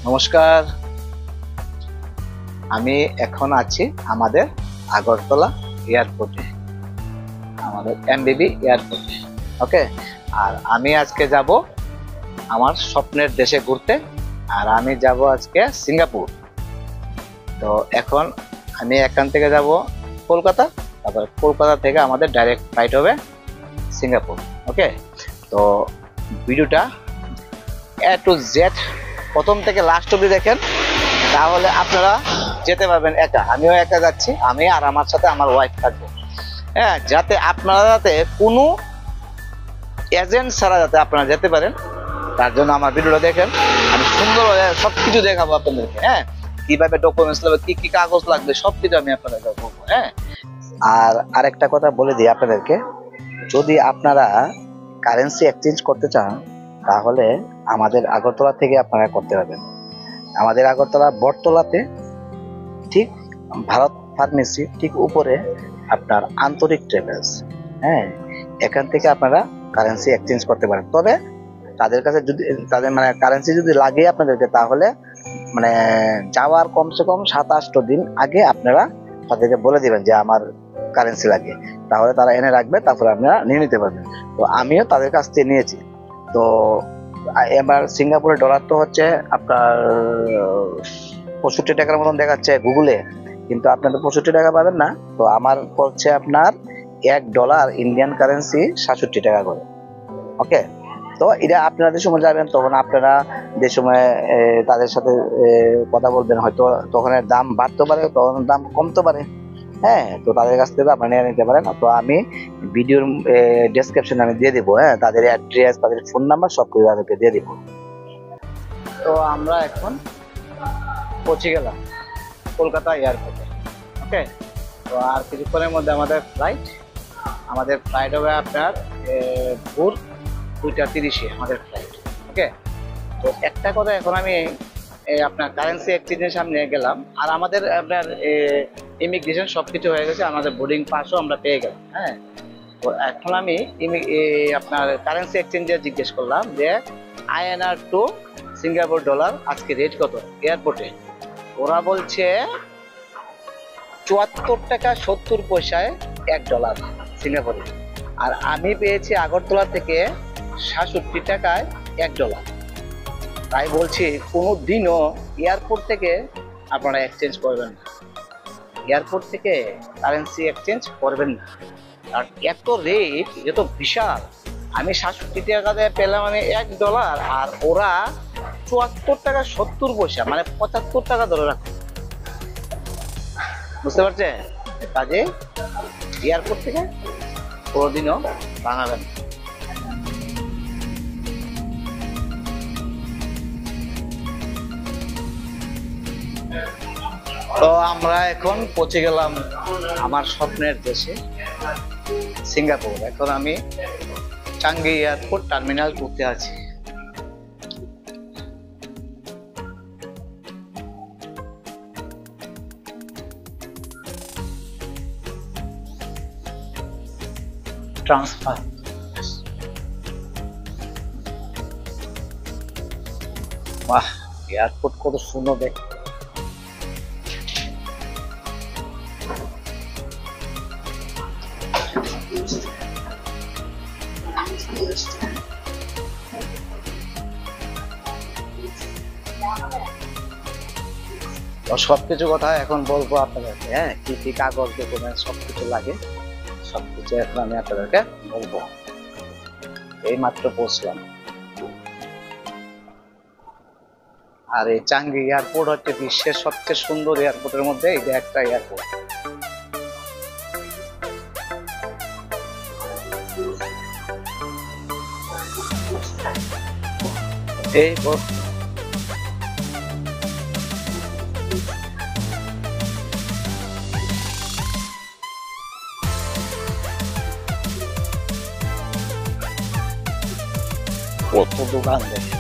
নমস্কার, আমি এখন আছি আমাদের আগরতলা এয়ারপোর্টে, আমাদের এমবিবি এয়ারপোর্টে। ওকে, আর আমি আজকে যাব আমার স্বপ্নের দেশে ঘুরতে, আর আমি যাব আজকে সিঙ্গাপুর। তো এখন আমি এখান থেকে যাব কলকাতা, তারপর কলকাতা থেকে আমাদের ডাইরেক্ট ফ্লাইট হবে সিঙ্গাপুর। ওকে, তো ভিডিওটা এ টু জেড প্রথম থেকে লাস্ট অবধি দেখেন, তাহলে আপনারা যেতে পারবেন একা। আমিও একা যাচ্ছি, আমি আর আমার সাথে আমার ওয়াইফ থাকবো। হ্যাঁ, যাতে আপনারা যাতে কোনো এজেন্ট ছাড়া যাতে আপনারা যেতে পারেন, তার জন্য আমার ভিডিওটা দেখেন। আমি সুন্দরভাবে সবকিছু দেখাবো আপনাদেরকে। হ্যাঁ, কিভাবে ডকুমেন্টস লাগবে, কি কি কাগজ লাগবে, সবকিছু আমি আপনাদেরকে বলবো। হ্যাঁ, আর আরেকটা কথা বলে দিই আপনাদেরকে, যদি আপনারা কারেন্সি এক্সচেঞ্জ করতে চান তাহলে আমাদের আগরতলা থেকে আপনারা করতে পারবেন। আমাদের আগরতলা বটতলাতে ঠিক ভারত ফার্মেসি ঠিক উপরে আপনার আন্তরিক ট্রেভেলস। হ্যাঁ, এখান থেকে আপনারা কারেন্সি এক্সচেঞ্জ করতে পারেন। তবে তাদের কাছে যদি তাদের কারেন্সি যদি লাগে আপনাদেরকে, তাহলে যাওয়ার কমসে কম 7-8 দিন আগে আপনারা তাদেরকে বলে দিবেন যে আমার কারেন্সি লাগে, তাহলে তারা এনে রাখবে, তারপরে আপনারা নিয়ে নিতে পারবেন। তো আমিও তাদের কাছ থেকে নিয়েছি। তো এবার সিঙ্গাপুরের ডলার তো হচ্ছে আপনার 65 টাকার মতন দেখাচ্ছে গুগলে, কিন্তু আপনাদের 65 টাকা পাবেন না। তো আমার পড়ছে আপনার $1 ইন্ডিয়ান কারেন্সি 67 টাকা করে। ওকে, তো এটা আপনারা যে সময় যাবেন তখন আপনারা যে সময় তাদের সাথে কথা বলবেন, হয়তো তখন দাম বাড়তে পারে, তখন দাম কমতে পারে। হ্যাঁ, তো তাদের কাছ থেকে আপনারা নিয়ে নিতে পারেন। তো আমি ভিডিওর ডেসক্রিপশনে আমি দিয়ে দিব। হ্যাঁ, তাদের অ্যাড্রেস, তাদের ফোন নাম্বার সব কিছু তাদেরকে দিয়ে দিব। তো আমরা এখন পৌঁছে গেলাম কলকাতা এয়ারপোর্টে। ওকে, তো আর কিছুক্ষণের মধ্যে আমাদের ফ্লাইট হবে আপনার ভোর 2:30 আমাদের ফ্লাইট। ওকে, তো একটা কথা, এখন আমি আপনার কারেন্সি এক্সচেঞ্জের সামনে গেলাম, আর আমাদের আপনার ইমিগ্রেশন সব কিছু হয়ে গেছে, আমাদের বোর্ডিং পাসও আমরা পেয়ে গেলাম। হ্যাঁ, তো এখন আমি আপনার কারেন্সি এক্সচেঞ্জে জিজ্ঞেস করলাম যে INR টু সিঙ্গাপুর ডলার আজকে রেট কত এয়ারপোর্টে। ওরা বলছে 74 টাকা 70 পয়সায় $1 সিঙ্গাপুরে, আর আমি পেয়েছি আগরতলা থেকে 67 টাকায় $1। তাই বলছি কোনো দিনও এয়ারপোর্ট থেকে আপনারা এক্সচেঞ্জ করবেন না, এয়ারপোর্ট থেকে কারেন্সি এক্সচেঞ্জ করবেন না। আর এত রেট, এত বিশাল। আমি 67 টাকাতে পেলাম আমি $1, আর ওরা 74 টাকা 70 পয়সা, 75 টাকা ধরে রাখো। বুঝতে পারছেন? কাজে এয়ারপোর্ট থেকে কোনোদিনও বাঙাবেন। তো আমরা এখন পৌঁছে গেলাম আমার স্বপ্নের দেশে সিঙ্গাপুর। এখন আমি চাঙ্গি এয়ারপোর্ট টার্মিনাল করতে আছি। ট্রান্সফার, বাহ, এয়ারপোর্ট কত সুন্দর দেখতে। সবকিছু কথা এখন বলবো আপনাদেরকে। হ্যাঁ, কি কি কাগজ ডকুমেন্ট সবকিছু লাগে, সবকিছু এখন আমি আপনাদেরকে বলবো। এই মাত্র পৌঁছলাম, আর এই চাঙ্গি এয়ারপোর্ট হচ্ছে বিশ্বের সবচেয়ে সুন্দর এয়ারপোর্টের মধ্যে এটা একটা এয়ারপোর্ট। এই কত দোকান দেখে।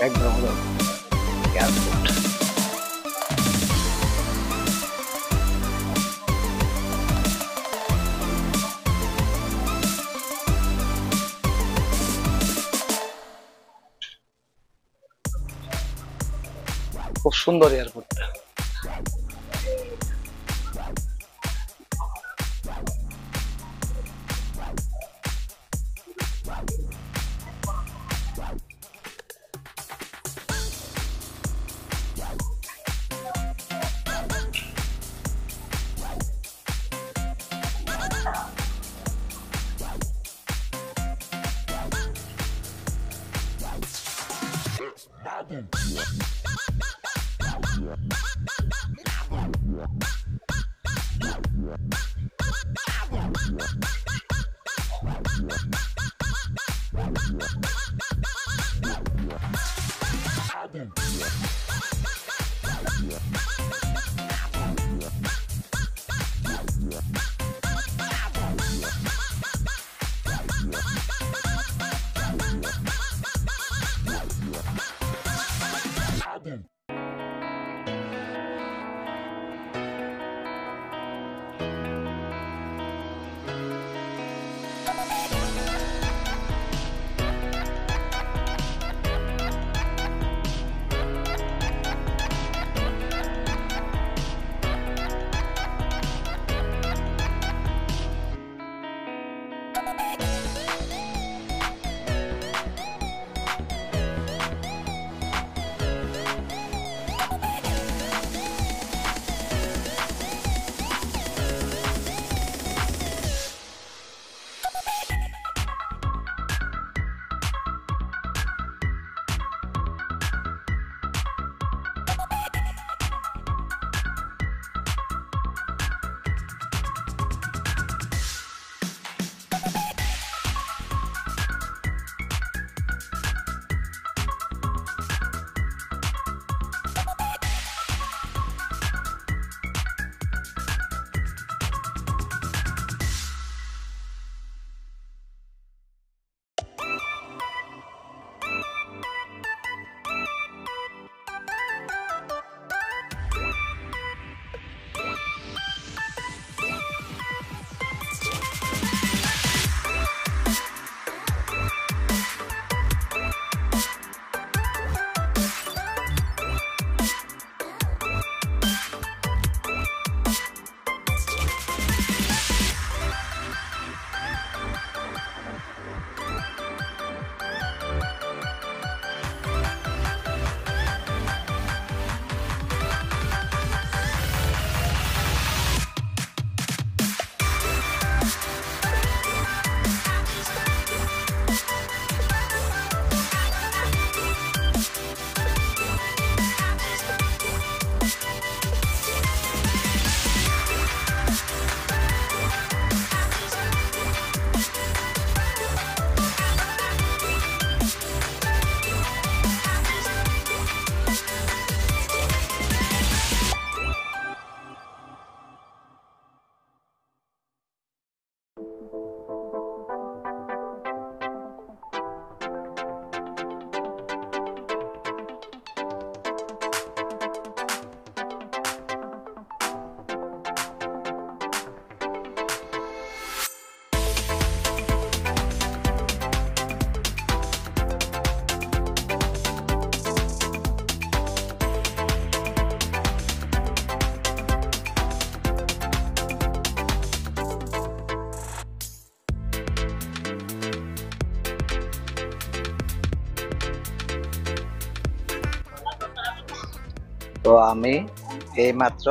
একদম হলো এয়ারপোর্ট। খুব সুন্দর এয়ারপোর্টটা। তো আমি এইমাত্র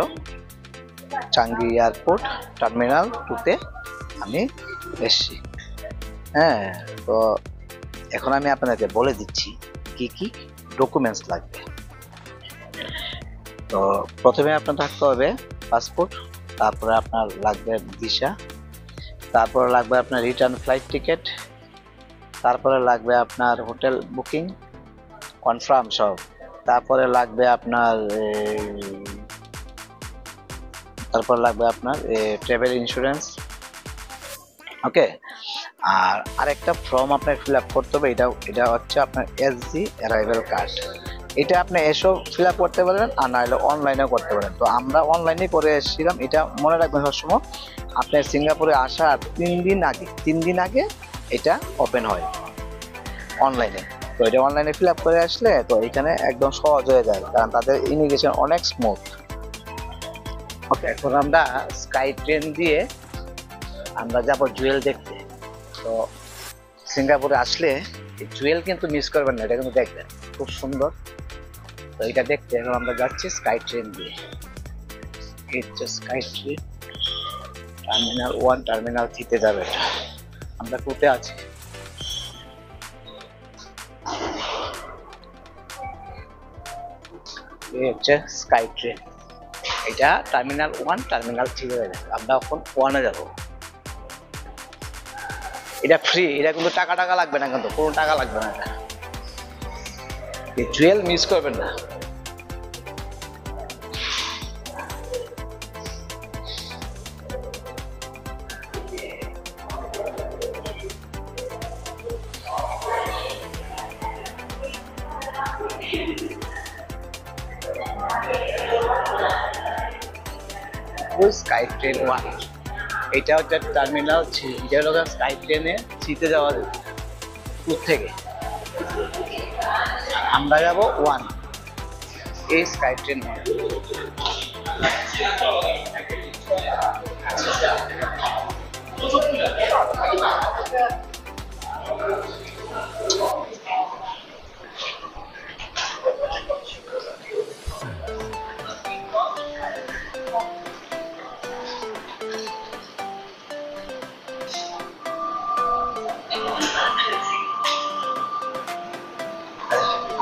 চাঙ্গি এয়ারপোর্ট টার্মিনাল 2-তে আমি এসেছি। হ্যাঁ, তো এখন আমি আপনাদেরকে বলে দিচ্ছি কি কি ডকুমেন্টস লাগবে। তো প্রথমে আপনার থাকতে হবে পাসপোর্ট, তারপরে আপনার লাগবে ভিসা, তারপরে লাগবে আপনার রিটার্ন ফ্লাইট টিকিট, তারপরে লাগবে আপনার হোটেল বুকিং কনফার্ম সব, তারপরে লাগবে আপনার ট্রাভেল ইন্স্যুরেন্স। ওকে, আর আরেকটা ফর্ম আপনার ফিল আপ করতে হবে, এটা হচ্ছে আপনার এসজি অ্যারাইভাল কার্ড। এটা আপনি এসব ফিল আপ করতে পারবেন, আর নাহলে অনলাইনেও করতে পারেন। তো আমরা অনলাইনে করে এসেছিলাম। এটা মনে রাখবেন সবসময়, আপনার সিঙ্গাপুরে আসার 3 দিন আগে এটা ওপেন হয় অনলাইনে। তো এটা অনলাইনে ফিল আপ করে আসলে তো এখানে একদম সহজ হয়ে যায়, কারণ তাদের ইমিগ্রেশন অনেক স্মুথ। ওকে, এখন আমরা স্কাই ট্রেন দিয়ে আমরা যাবো জুয়েল দেখতে। তো সিঙ্গাপুরে আসলে এই জুয়েল কিন্তু মিস করবেন না, এটা কিন্তু দেখবেন খুব সুন্দর। তো এটা দেখতে এখন আমরা যাচ্ছি স্কাই ট্রেন দিয়ে। এই হচ্ছে স্কাই ট্রেন, টার্মিনাল 1 টার্মিনাল 3-তে যাবে। এটা আমরা কোথায় আছি? এই হচ্ছে স্কাই ট্রেন, এটা টার্মিনাল 1 টার্মিনাল 3 হয়ে গেছে। আমরা এখন 1-এ যাবো। এটা ফ্রি, এটা কিন্তু টাকা লাগবে না, কিন্তু কোনো টাকা লাগবে না। এটা জুয়েল মিস করবেন না। স্কাই ট্রেন 1, এটা হচ্ছে টার্মিনাল 3। এটা হলো স্কাই ট্রেনে 3-তে যাওয়া যাবে 2 থেকে। আমরা যাবো 1, এই স্কাই ট্রেন 1।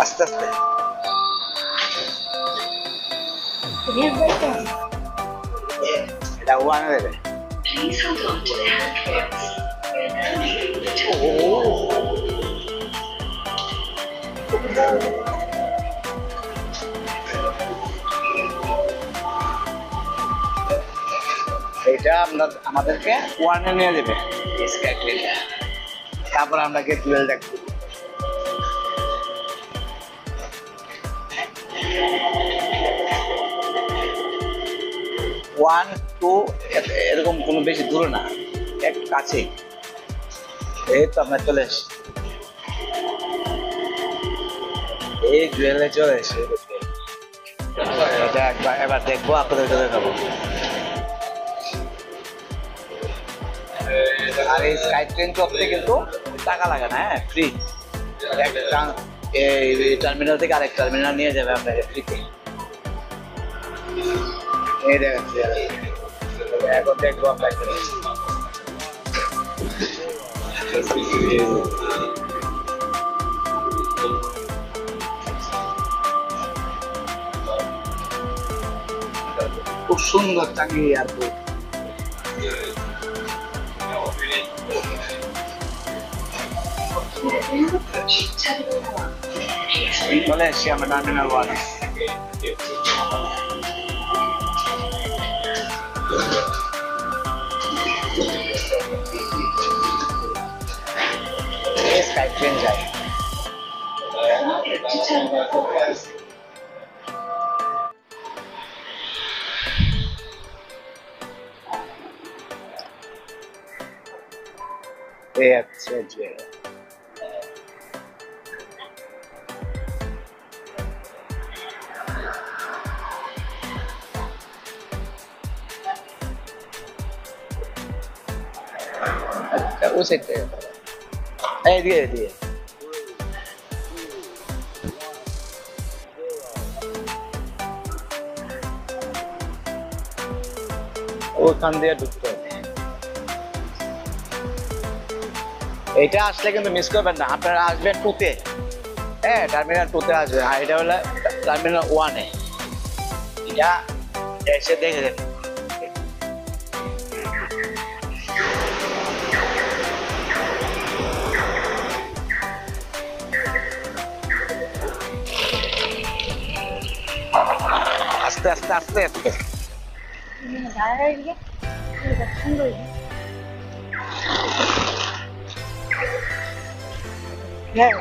আস্তে আস্তে এটা 1 হয়ে যায়। এটা আমাদেরকে 1-এ নিয়ে যাবে স্কাই ট্রেনটা, তারপর আমরা গেট 12 দেখবো। 1, 2 এরকম কোনো বেশি দূরে না, একটু কাছে। এই তো আমরা চলে এসেছি, এই জুয়েলে চলে এসেছি। এটা এবার দেখবো, আপনাদের দেখাবো। আর এই স্কাই ট্রেন চলতে কিন্তু টাকা লাগে না, হ্যাঁ, ফ্রি। এই টার্মিনাল থেকে আরেক টার্মিনাল নিয়ে যাবে আপনাকে ফ্রিতে। এই দেখাচ্ছি, এখন দেখবো আমরা। খুব সুন্দর চাকরি এয়ারপোর্ট। চলে এসছি আমরা টার্মিনাল 1। স্কাই ট্রেন যায়। এই হচ্ছে যে ওই সাইডে, এই দিয়ে ওখান দিয়ে ঢুকতে হবে। এটা আসলে কিন্তু মিস করবেন না, আপনারা আসবেন 2-তে, হ্যাঁ, টার্মিনাল 2-তে আসবেন। আর এটা হলো টার্মিনাল 1-এ। এটা এসে দেখে দেন। আস্তে আস্তে আস্তে আস্তে হ্যাঁ,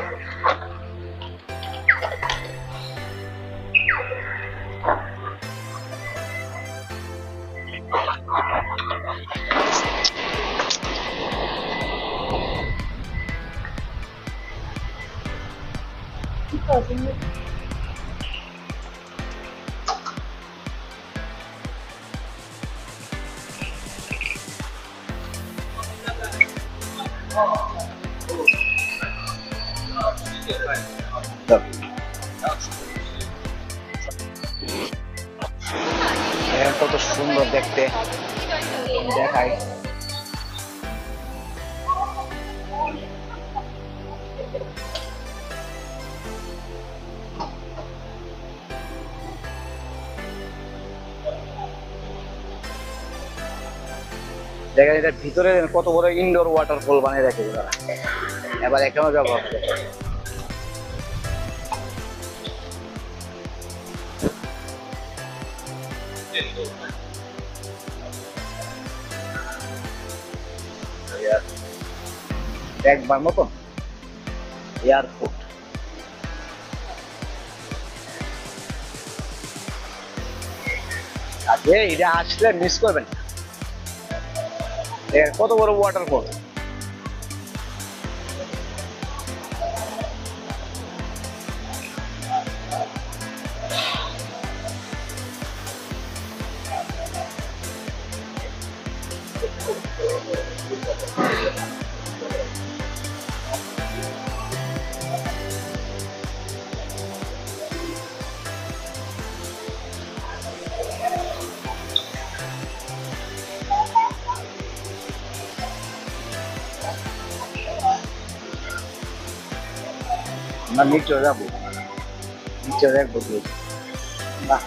কত সুন্দর দেখতে দেখায়। দেখেন এটার ভিতরে কত বড় ইনডোর ওয়াটারফল বানিয়ে রাখে তারা। এবার এখানেও যাবো। একবার মতন এয়ারপোর্ট, আজকে এটা আসলে মিস করবেন। কত বড় ওয়াটারফল, আমরা নিচে যাবো, নিচে দেখবো। বাহ,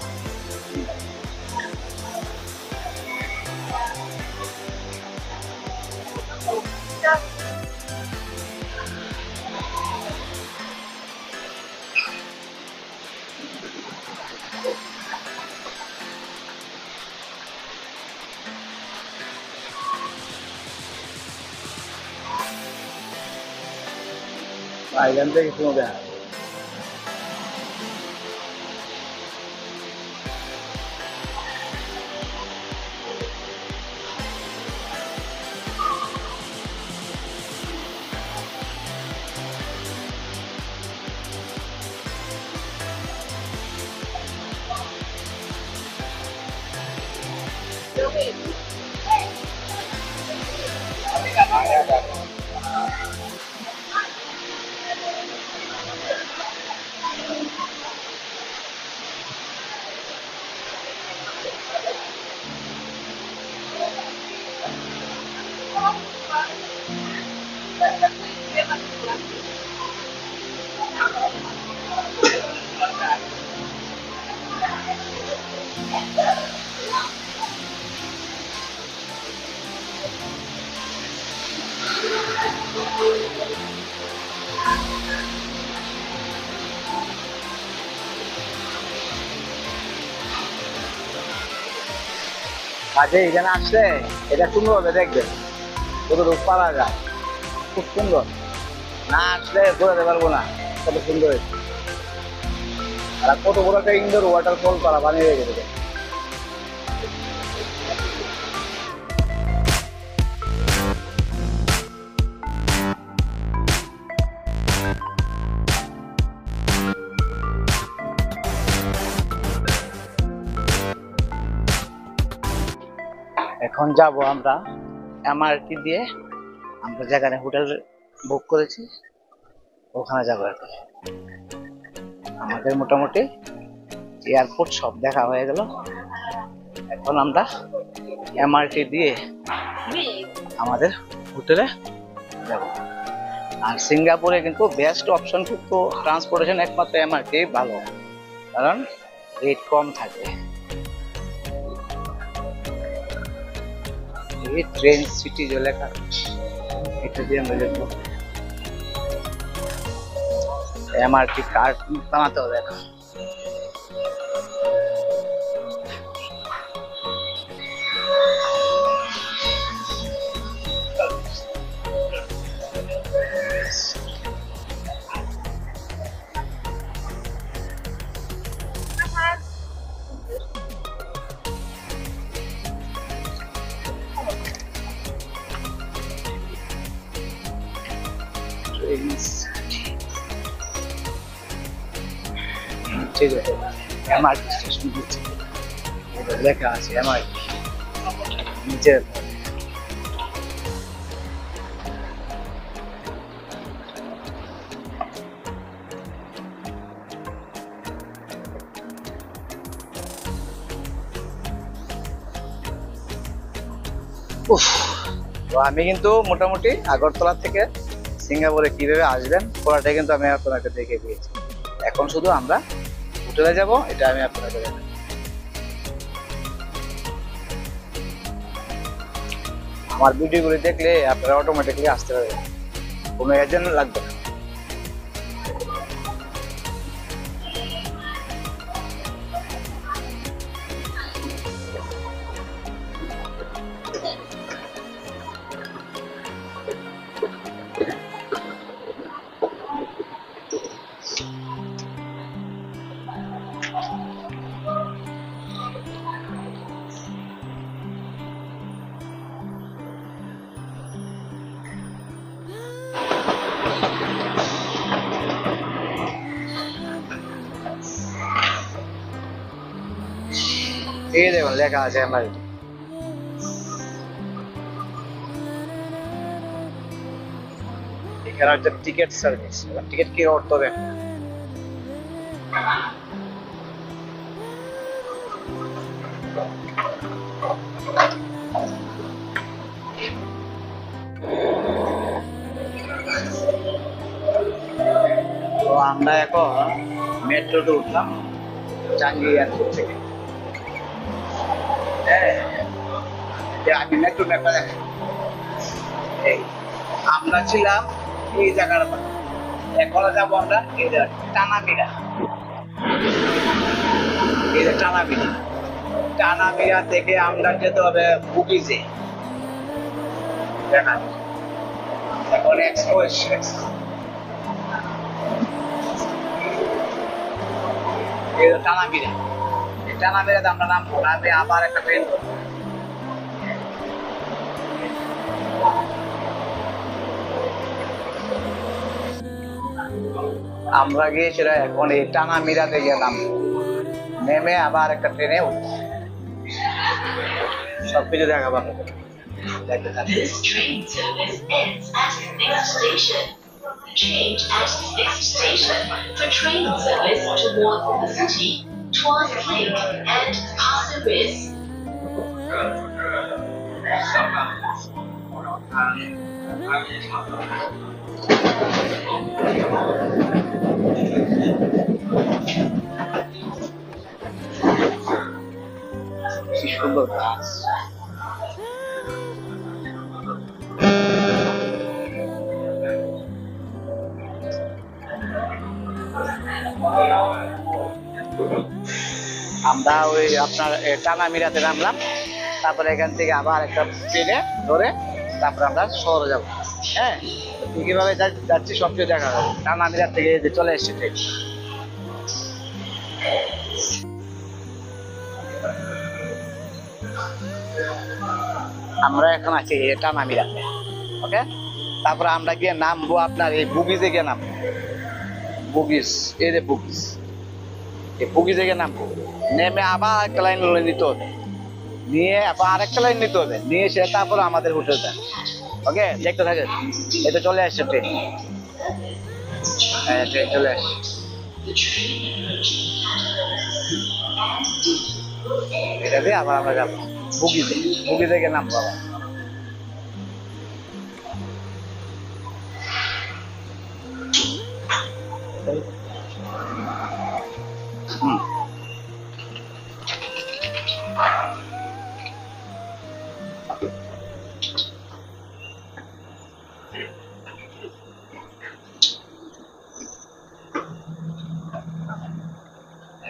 এখান থেকে কোনো দেখা কাজে এখানে আসলে এটা সুন্দরভাবে দেখবেন, কতটুকু পারা যায়, খুব সুন্দর। না আসলে ঘোরাতে পারবো না, কত সুন্দর। আর কত বড় একটা ইনডোর ওয়াটারফল করা বানিয়ে রেখেছে। এখন যাব আমরা এমআরটি দিয়ে, আমরা যেখানে হোটেল বুক করেছি ওখানে যাবো। এখন আমাদের মোটামুটি এয়ারপোর্ট সব দেখা হয়ে গেল। এখন আমরা এমআরটি দিয়ে আমাদের হোটেলে যাব। আর সিঙ্গাপুরে কিন্তু বেস্ট অপশন কিন্তু ট্রান্সপোর্টেশন একমাত্র এমআরটি ভালো, কারণ রেট কম থাকে। এই ট্রেন সিটি যে লেখা, এটা দিয়ে আমরা দেখবো। এমআরটি কার্ড বানাতে হবে এখন। ঠিক আছে, এমআরটি স্টেশন দিচ্ছে, লেখা আছে এমআরটি নিচে। তো আমি কিন্তু মোটামুটি আগরতলা থেকে সিঙ্গাপুরে কিভাবে আসবেন পুরোটা কিন্তু আমি আপনাকে দেখে দিয়েছি। এখন শুধু আমরা হোটেলে যাব, এটা আমি আপনাকে দেখাবো। আমার ভিডিওগুলি দেখলে আপনারা অটোমেটিকলি আসতে পারবেন, কোনো এজেন্ট লাগবে না। এই দেখুন লেখা আছে এমআরটি। এখানে হচ্ছে টিকিট সার্ভিস। টিকিট কি করতে হবে? তো আমরা এখন মেট্রোতে উঠলাম চাঙ্গি এয়ারপোর্ট থেকে। আমি মেট্রো ম্যাপটা দেখ, আমরা ছিলাম এই জায়গার, এখন যাবো আমরা এই যে টানামিরা। এই যে টানামিরা, টানামিরা থেকে আমরা যেতে হবে বুগিজে। দেখা এখন এক্সপ্রেস এই যে টানামিরা, এই টানামিরাতে আমরা নামবো, নামে আবার একটা ট্রেন ধরবো। আমরা গিয়েছিলাম এখন এই টানামিরাতে গেলাম, নেমে আবার একটা ট্রেনে উঠবো। সবকিছু দেখাবো আপনাদের। This train service ends at next station. Change at next station for train service towards the city, Tuas Link and Pasir Ris. সুন্দর গাছ। আমরা ওই আপনার টানামিরাতে নামলাম, তারপরে এখান থেকে আবার একটা ট্রেনে ধরে তারপরে আমরা শহরে যাব। হ্যাঁ, কিভাবে যাচ্ছি সবকিছু দেখা যাবে। টানামিরাত থেকে যে চলে এসেছে ট্রেন। আমরা এখন আছি টানামিরাতে। ওকে, তারপরে আমরা গিয়ে নামবো আপনার এই বুগিজে গিয়ে নামবো। বুগিজ, এই যে বুগিজ, এই বুগিজে গিয়ে নামবো। নেমে আবার একটা লাইন নিতে হবে, নিয়ে আবার আরেকটা লাইন নিতে হবে, নিয়ে এসে তারপরে আমাদের হোটেল দেন। ওকে, দেখতে থাকে। এটা চলে আসছে ট্রেন। হ্যাঁ, ট্রেন চলে আসছে। এটা দিয়ে আবার আমরা যাবো বুগিজে। বুগিজে গিয়ে নামবো আবার।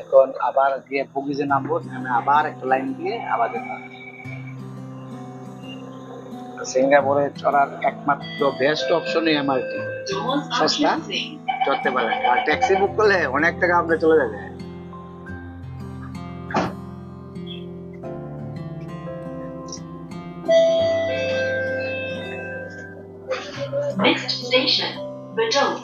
এখন আবার গিয়ে বুগিজে নামবো, নেমে আবার একটা লাইন দিয়ে আবার যেতে হবে। সিঙ্গাপুরে চড়ার একমাত্র বেস্ট অপশনই এমআরটি। সস্তা, চড়তে পারে। আর ট্যাক্সি বুক করলে অনেক টাকা আপনি চলে যাবে। Next station, Bedok.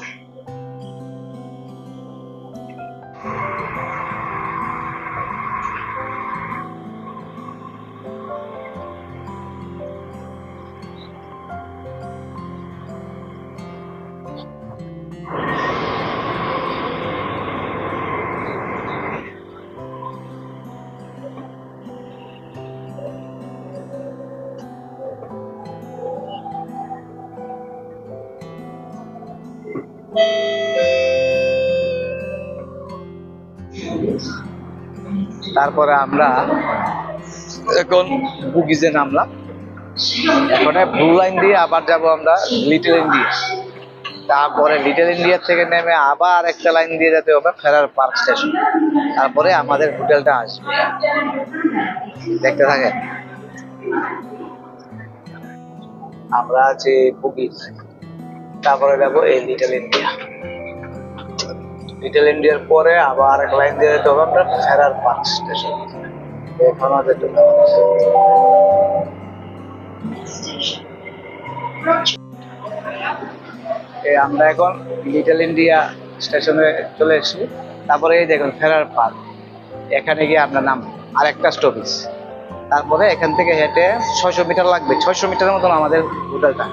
তারপরে আমরা এখন বুগিজে নামলাম। এখন ব্লু লাইন দিয়ে আবার যাব আমরা লিটল ইন্ডিয়া। তারপরে লিটল ইন্ডিয়া থেকে নেমে আবার একটা লাইন দিয়ে যেতে হবে ফেরার পার্ক স্টেশন। তারপরে আমাদের হোটেলটা আসবে, দেখতে থাকেন। আমরা আছি বুগিজ, তারপরে যাবো এই লিটল ইন্ডিয়া। লিটল ইন্ডিয়ার পরে আবার এক লাইন দিয়ে যেতে হবে আমরা ফেরার পার্ক স্টেশন। এখন আমরা এখন লিটল ইন্ডিয়া স্টেশনে চলে এসেছি। তারপরে এই দেখুন ফেরার পার্ক, এখানে গিয়ে আপনার নাম আরেকটা স্টপেজ। তারপরে এখান থেকে হেঁটে 600 মিটার লাগবে, 600 মিটারের মতন আমাদের হোটেলটা,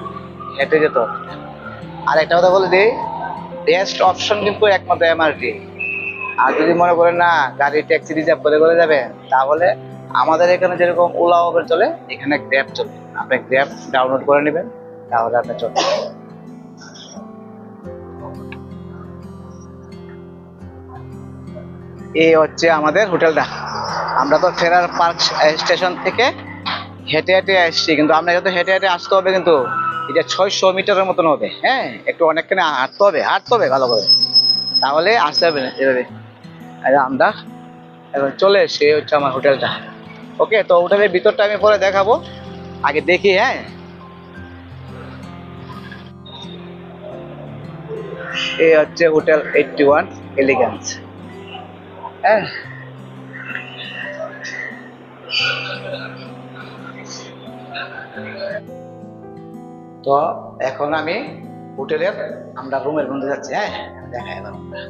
হেঁটে যেতে হবে। আর একটা কথা বলে দিই, বেস্ট অপশন কিন্তু একমাত্র এমআরটি। আর যদি মনে করেন না গাড়ি ট্যাক্সি রিজার্ভ করে যাবে, তাহলে আমাদের এখানে যেরকম ওলা উবের চলে, এখানে গ্র্যাব চলে। আপনি গ্র্যাব ডাউনলোড করে নেবেন, তাহলে আপনি চলবে। এই হচ্ছে আমাদের হোটেলটা। আমরা তো ফেরার পার্ক স্টেশন থেকে হেঁটে হেঁটে আসছি, কিন্তু আমরা যেহেতু হেঁটে হেঁটে আসতে হবে, কিন্তু এটা 600 মিটারের মতন হবে। হ্যাঁ, একটু অনেকখানি হাঁটতে হবে ভালো করে, তাহলে আসতে হবে এভাবে। আমরা এখন চলে এসছি, হচ্ছে আমার হোটেলটা। ওকে, তো হোটেলের ভিতরটা আমি পরে দেখাবো, আগে দেখি। হ্যাঁ, এই হচ্ছে হোটেল 81 এলিগেন্স। হ্যাঁ, তো এখন আমি হোটেলের আমরা রুমের মধ্যে যাচ্ছি। হ্যাঁ, দেখাই এবার আমরা।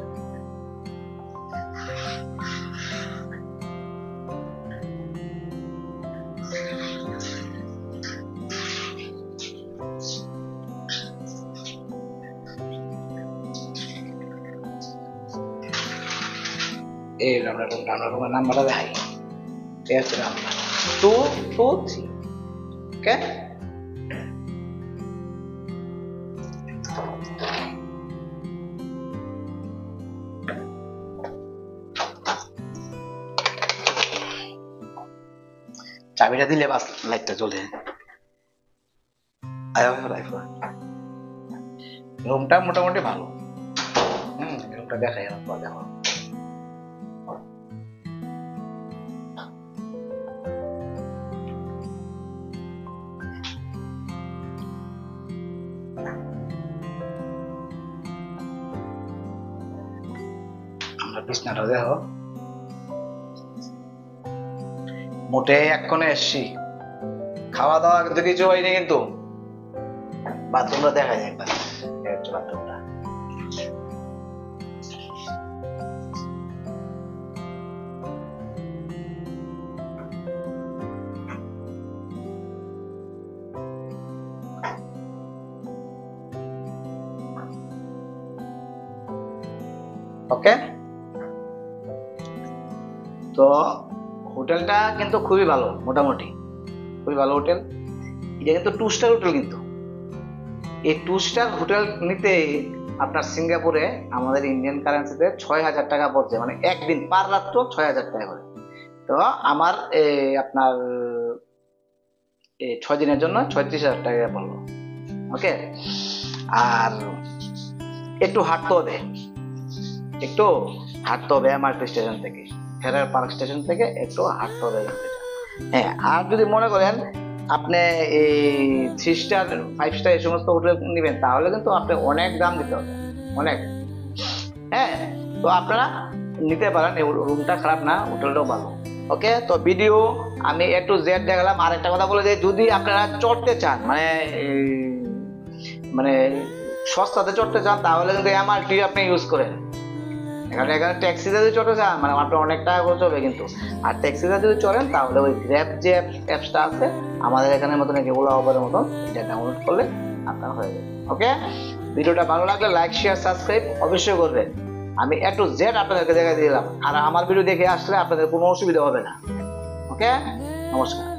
এই আমরা রুমের নাম্বারটা দেখাই। এই হচ্ছে নাম্বার 223। ওকে, চাবিটা দিলে বাস লাইটটা জ্বলে। রুমটা মোটামুটি ভালো। রুমটা দেখাই আমার, দেখো। আমরা বিছনাটা দেখো, মোটে এক্ষণে এসছি, খাওয়া দাওয়া কিন্তু কিছু হয়নি। কিন্তু বাথরুমটা দেখা যায় একবার, বাথরুমটা। ওকে, তো হোটেলটা কিন্তু খুবই ভালো, মোটামুটি খুবই ভালো হোটেল। এটা কিন্তু 2 স্টার হোটেল। কিন্তু এই 2 স্টার হোটেল নিতে আপনার সিঙ্গাপুরে আমাদের ইন্ডিয়ান কারেন্সিতে 6000 টাকা পড়ছে, মানে একদিন পার রাত্র 6000 টাকা করে। তো আমার আপনার 6 দিনের জন্য 36,000 টাকা পড়লো। ওকে, আর একটু হাঁটতে হবে এমআরটি স্টেশন থেকে, ফেরার পার্ক স্টেশন থেকে একটু হাঁটতে হবে। হ্যাঁ, আর যদি মনে করেন আপনি এই 3 স্টার 5 স্টার এই সমস্ত হোটেল নেবেন, তাহলে কিন্তু আপনি অনেক দাম দিতে হবে, অনেক। হ্যাঁ, তো আপনারা নিতে পারেন, রুমটা খারাপ না, হোটেলটাও ভালো। ওকে, তো ভিডিও আমি একটু জেড দেখালাম। আর একটা কথা বলে যে যদি আপনারা চড়তে চান, মানে সস্তাতে চড়তে চান তাহলে কিন্তু এমআরটি আপনি ইউজ করেন। এখানে ট্যাক্সিতে যদি চড়তে চান মানে আপনার অনেক টাকা খরচ হবে কিন্তু, আর ট্যাক্সিতে যদি চড়েন তাহলে ওই গ্র্যাব যে অ্যাপসটা আছে আমাদের এখানের মতন ওলা উবের মতন, এটা ডাউনলোড করলে আপনার হয়ে যাবে। ওকে, ভিডিওটা ভালো লাগলে লাইক শেয়ার সাবস্ক্রাইব অবশ্যই করবেন। আমি A to Z আপনাদেরকে দেখাই দিলাম, আর আমার ভিডিও দেখে আসলে আপনাদের কোনো অসুবিধা হবে না। ওকে, নমস্কার।